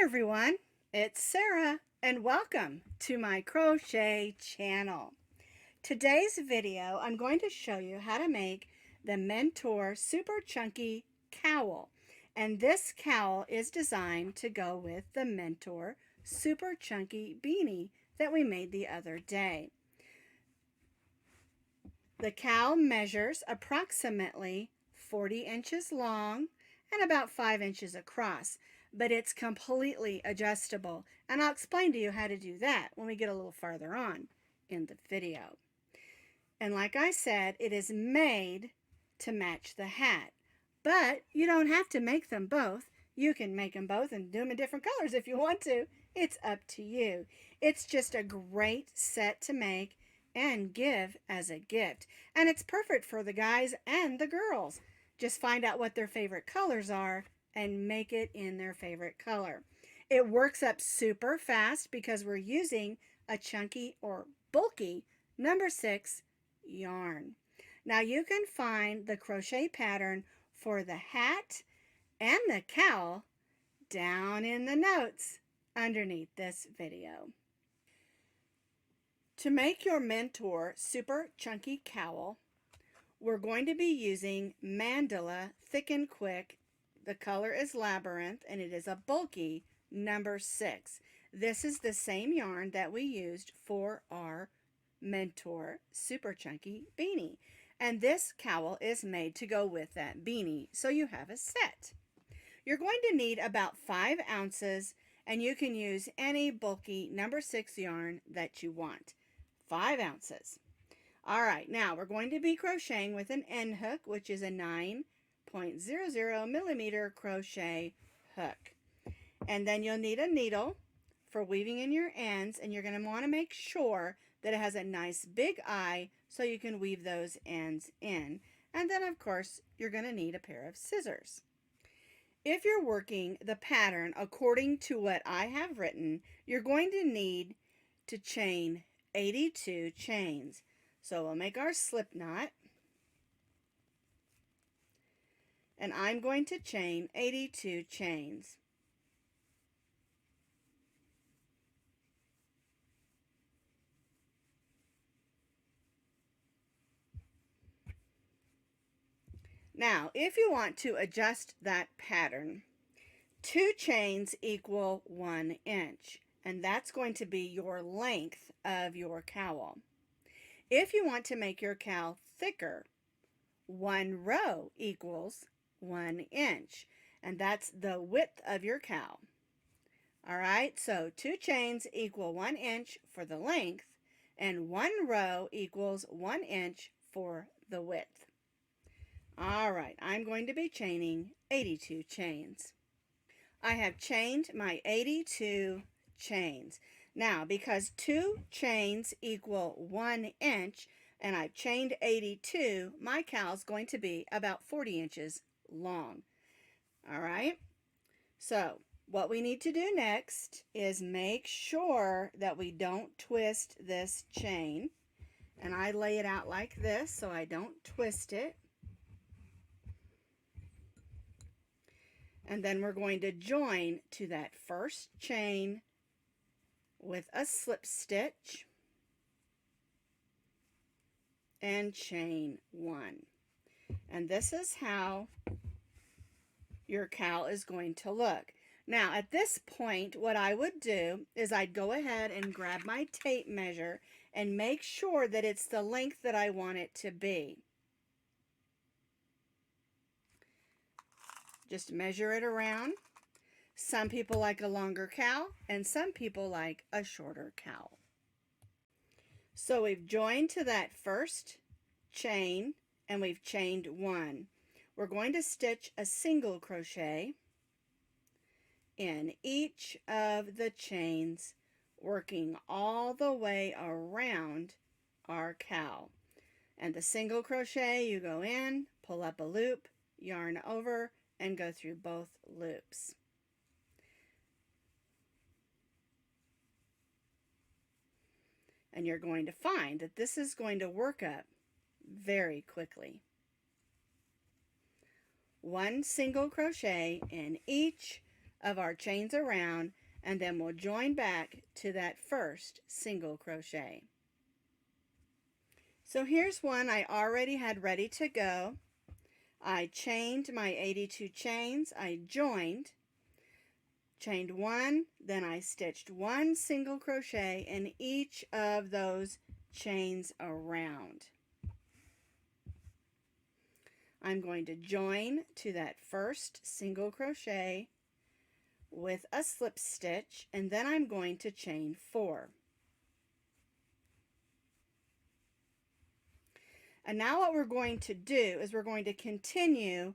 everyone, it's Sarah and welcome to my crochet channel. Today's video I'm going to show you how to make the Mentor Super Chunky Cowl, and this cowl is designed to go with the Mentor Super Chunky Beanie that we made the other day. The cowl measures approximately 40 inches long and about 5 inches across, but it's completely adjustable, and I'll explain to you how to do that when we get a little farther on in the video. And like I said, it is made to match the hat, but you don't have to make them both. You can make them both and do them in different colors if you want to. It's up to you. It's just a great set to make and give as a gift, and it's perfect for the guys and the girls. Just find out what their favorite colors are and make it in their favorite color. It works up super fast because we're using a chunky or bulky number 6 yarn. Now you can find the crochet pattern for the hat and the cowl down in the notes underneath this video. To make your Mentor Super Chunky Cowl, we're going to be using Mandala Thick and Quick. The color is Labyrinth, and it is a bulky number 6. This is the same yarn that we used for our Mentor Super Chunky Beanie. And this cowl is made to go with that beanie, so you have a set. You're going to need about 5 ounces, and you can use any bulky number 6 yarn that you want. 5 ounces. All right, now we're going to be crocheting with an end hook, which is a 9.00 millimeter crochet hook. And then you'll need a needle for weaving in your ends, and you're going to want to make sure that it has a nice big eye so you can weave those ends in. And then, of course, you're going to need a pair of scissors. If you're working the pattern according to what I have written, you're going to need to chain 82 chains. So we'll make our slip knot, and I'm going to chain 82 chains. Now, if you want to adjust that pattern, 2 chains equal 1 inch, and that's going to be your length of your cowl. If you want to make your cowl thicker, 1 row equals 1 inch, and that's the width of your cowl. All right, so 2 chains equal 1 inch for the length, and 1 row equals 1 inch for the width. All right, I'm going to be chaining 82 chains. I have chained my 82 chains. Now, because 2 chains equal 1 inch, and I've chained 82, my cowl is going to be about 40 inches long. All right, so what we need to do next is make sure that we don't twist this chain. And I lay it out like this so I don't twist it. And then we're going to join to that first chain with a slip stitch and chain 1. And this is how your cowl is going to look. Now, at this point, what I would do is I'd go ahead and grab my tape measure and make sure that it's the length that I want it to be. Just measure it around. Some people like a longer cowl, and some people like a shorter cowl. So we've joined to that first chain, and we've chained 1. We're going to stitch a single crochet in each of the chains, working all the way around our cowl. And the single crochet, you go in, pull up a loop, yarn over, and go through both loops. And you're going to find that this is going to work up very quickly. 1 single crochet in each of our chains around, and then we'll join back to that first single crochet. So here's one I already had ready to go. I chained my 82 chains, I joined, chained one, then I stitched one single crochet in each of those chains around. I'm going to join to that first single crochet with a slip stitch, and then I'm going to chain 4. And now what we're going to do is we're going to continue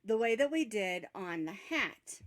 the way that we did on the hat.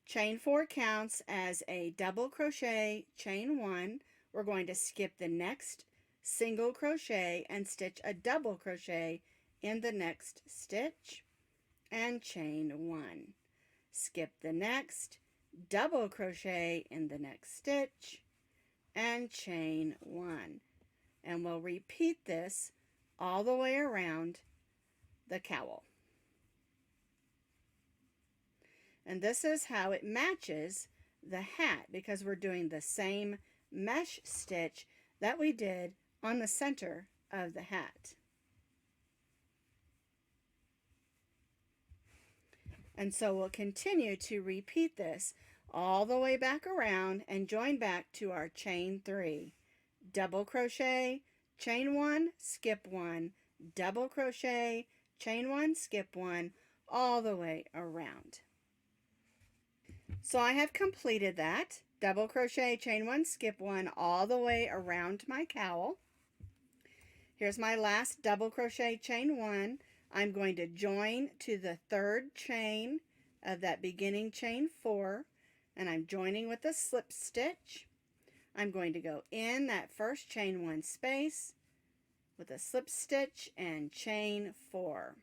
Chain 4 counts as a double crochet, chain 1. We're going to skip the next single crochet and stitch a double crochet in the next stitch and chain 1. Skip the next, double crochet in the next stitch and chain 1. And we'll repeat this all the way around the cowl. And this is how it matches the hat, because we're doing the same mesh stitch that we did on the center of the hat. And so we'll continue to repeat this all the way back around and join back to our chain 3. Double crochet, chain 1, skip 1, double crochet, chain 1, skip 1, all the way around. So I have completed that. Double crochet, chain 1, skip 1, all the way around my cowl. Here's my last double crochet, chain 1. I'm going to join to the third chain of that beginning chain 4, and I'm joining with a slip stitch. I'm going to go in that first chain 1 space with a slip stitch and chain 4.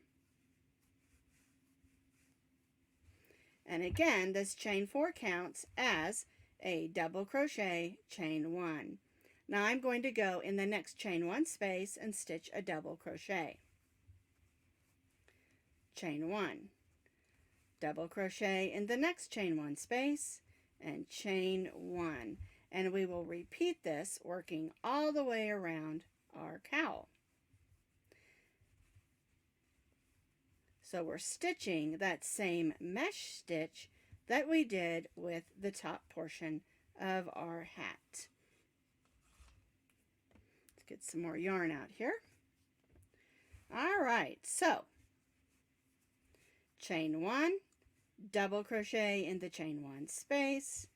And again, this chain 4 counts as a double crochet, chain 1. Now I'm going to go in the next chain 1 space and stitch a double crochet. Chain 1. Double crochet in the next chain 1 space and chain 1. And we will repeat this working all the way around our cowl. So we're stitching that same mesh stitch that we did with the top portion of our hat. Let's get some more yarn out here. All right, so chain 1, double crochet in the chain 1 space,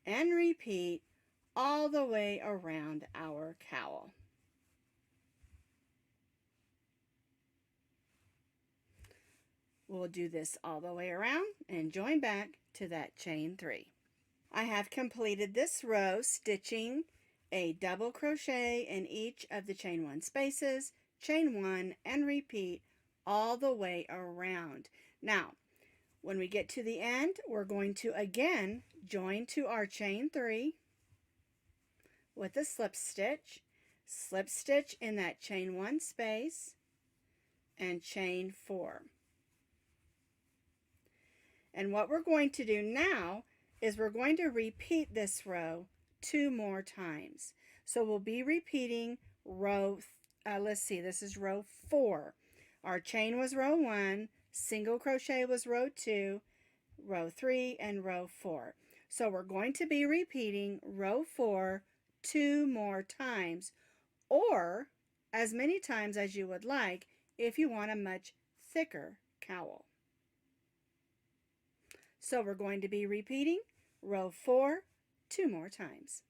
and repeat all the way around our cowl. We'll do this all the way around and join back to that chain 3. I have completed this row stitching a double crochet in each of the chain 1 spaces, chain 1, and repeat all the way around. Now, when we get to the end, we're going to again join to our chain 3 with a slip stitch in that chain 1 space, and chain 4. And what we're going to do now is we're going to repeat this row 2 more times. So we'll be repeating row, let's see, this is row 4. Our chain was row 1, single crochet was row 2, row 3, and row 4. So we're going to be repeating row 4 2 more times, or as many times as you would like if you want a much thicker cowl. So we're going to be repeating row 4 2 more times.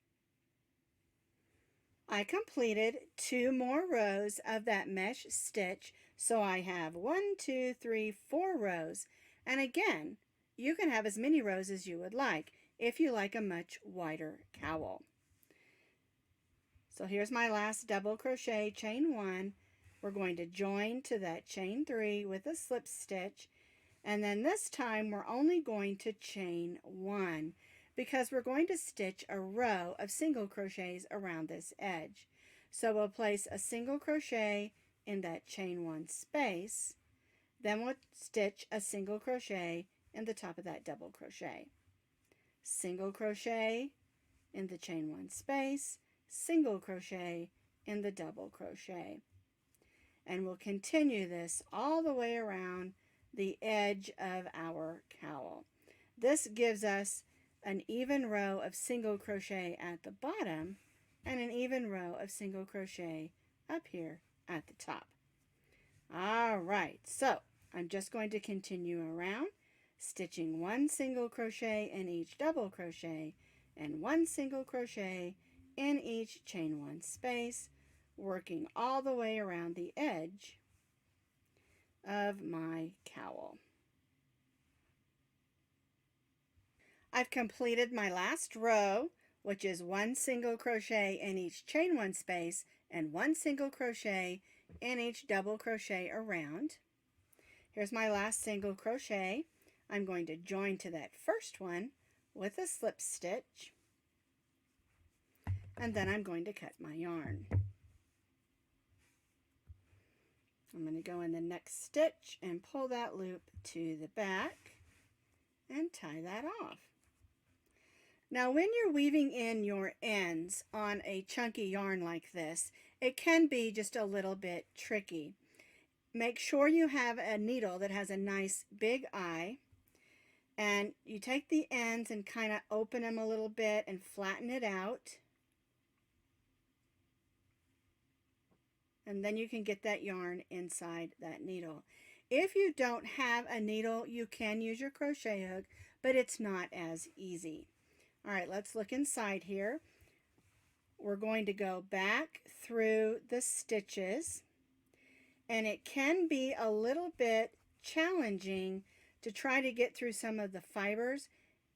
I completed 2 more rows of that mesh stitch, so I have 1, 2, 3, 4 rows. And again, you can have as many rows as you would like if you like a much wider cowl. So here's my last double crochet, chain 1. We're going to join to that chain 3 with a slip stitch. And then this time we're only going to chain 1 because we're going to stitch a row of single crochets around this edge. So we'll place a single crochet in that chain 1 space, then we'll stitch a single crochet in the top of that double crochet. single crochet in the chain 1 space, single crochet in the double crochet. And we'll continue this all the way around the edge of our cowl. This gives us an even row of single crochet at the bottom and an even row of single crochet up here at the top. All right, so I'm just going to continue around, stitching 1 single crochet in each double crochet and 1 single crochet in each chain 1 space, working all the way around the edge of my cowl. I've completed my last row, which is 1 single crochet in each chain 1 space and 1 single crochet in each double crochet around. Here's my last single crochet. I'm going to join to that first one with a slip stitch, and then I'm going to cut my yarn. I'm going to go in the next stitch and pull that loop to the back and tie that off. Now when you're weaving in your ends on a chunky yarn like this, it can be just a little bit tricky. Make sure you have a needle that has a nice big eye, and you take the ends and kind of open them a little bit and flatten it out. And then you can get that yarn inside that needle. If you don't have a needle, you can use your crochet hook, but it's not as easy. All right, let's look inside here. We're going to go back through the stitches, and it can be a little bit challenging to try to get through some of the fibers.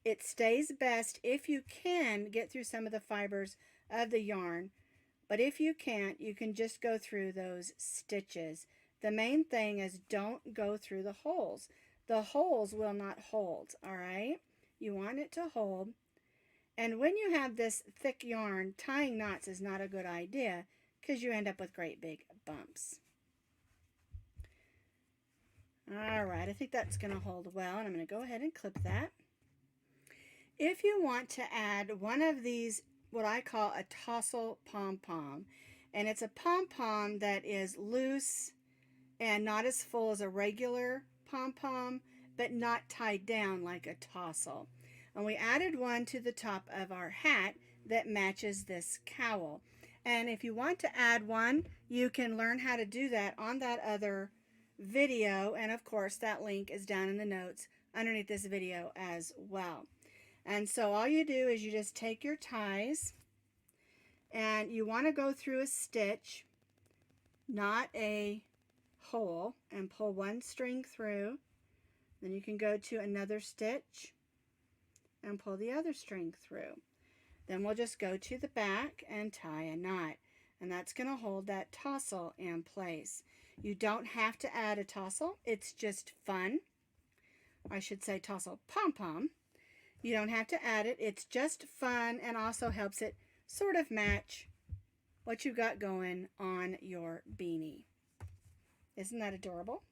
It stays best if you can get through some of the fibers of the yarn, but if you can't, you can just go through those stitches. The main thing is don't go through the holes. The holes will not hold, all right? You want it to hold. And when you have this thick yarn, tying knots is not a good idea because you end up with great big bumps. All right, I think that's going to hold well, and I'm going to go ahead and clip that. If you want to add one of these, what I call a tassel pom-pom, and it's a pom-pom that is loose and not as full as a regular pom-pom, but not tied down like a tassel. And we added one to the top of our hat that matches this cowl. And if you want to add one, you can learn how to do that on that other video. And of course, that link is down in the notes underneath this video as well. And so all you do is you just take your ties, and you want to go through a stitch, not a hole, and pull one string through. Then you can go to another stitch and pull the other string through. Then we'll just go to the back and tie a knot, and that's going to hold that tassel in place. You don't have to add a tassel. It's just fun. I should say tassel pom-pom. You don't have to add it. It's just fun, and also helps it sort of match what you got going on your beanie. Isn't that adorable?